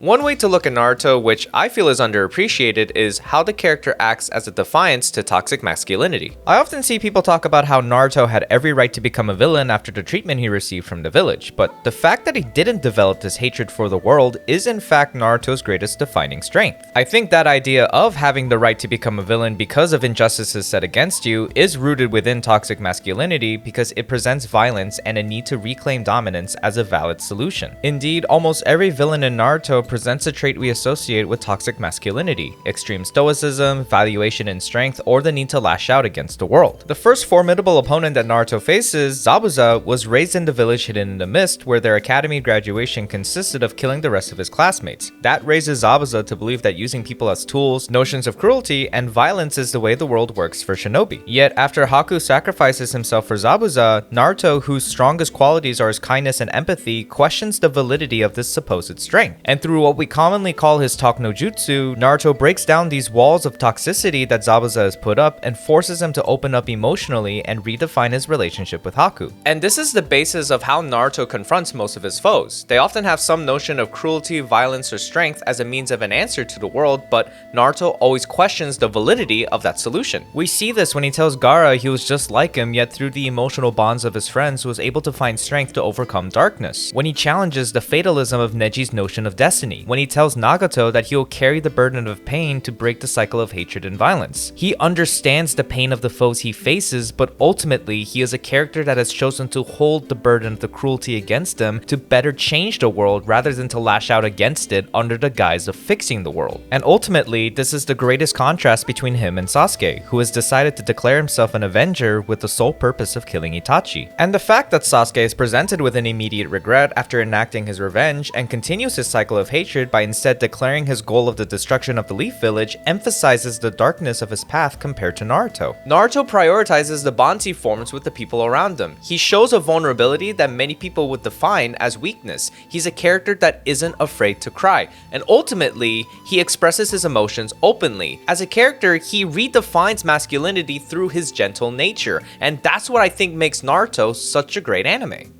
One way to look at Naruto, which I feel is underappreciated, is how the character acts as a defiance to toxic masculinity. I often see people talk about how Naruto had every right to become a villain after the treatment he received from the village, but the fact that he didn't develop this hatred for the world is in fact Naruto's greatest defining strength. I think that idea of having the right to become a villain because of injustices set against you is rooted within toxic masculinity because it presents violence and a need to reclaim dominance as a valid solution. Indeed, almost every villain in Naruto presents a trait we associate with toxic masculinity: extreme stoicism, valuation in strength, or the need to lash out against the world. The first formidable opponent that Naruto faces, Zabuza, was raised in the village hidden in the mist, where their academy graduation consisted of killing the rest of his classmates. That raises Zabuza to believe that using people as tools, notions of cruelty, and violence is the way the world works for shinobi. Yet after Haku sacrifices himself for Zabuza, Naruto, whose strongest qualities are his kindness and empathy, questions the validity of this supposed strength. And through what we commonly call his talk no jutsu, Naruto breaks down these walls of toxicity that Zabuza has put up and forces him to open up emotionally and redefine his relationship with Haku. And this is the basis of how Naruto confronts most of his foes. They often have some notion of cruelty, violence, or strength as a means of an answer to the world, but Naruto always questions the validity of that solution. We see this when he tells Gaara he was just like him, yet through the emotional bonds of his friends was able to find strength to overcome darkness. When he challenges the fatalism of Neji's notion of destiny. When he tells Nagato that he will carry the burden of pain to break the cycle of hatred and violence. He understands the pain of the foes he faces, but ultimately he is a character that has chosen to hold the burden of the cruelty against him to better change the world rather than to lash out against it under the guise of fixing the world. And ultimately, this is the greatest contrast between him and Sasuke, who has decided to declare himself an avenger with the sole purpose of killing Itachi. And the fact that Sasuke is presented with an immediate regret after enacting his revenge and continues his cycle of hatred by instead declaring his goal of the destruction of the Leaf Village emphasizes the darkness of his path compared to Naruto. Naruto prioritizes the bonds he forms with the people around him. He shows a vulnerability that many people would define as weakness. He's a character that isn't afraid to cry, and ultimately, he expresses his emotions openly. As a character, he redefines masculinity through his gentle nature, and that's what I think makes Naruto such a great anime.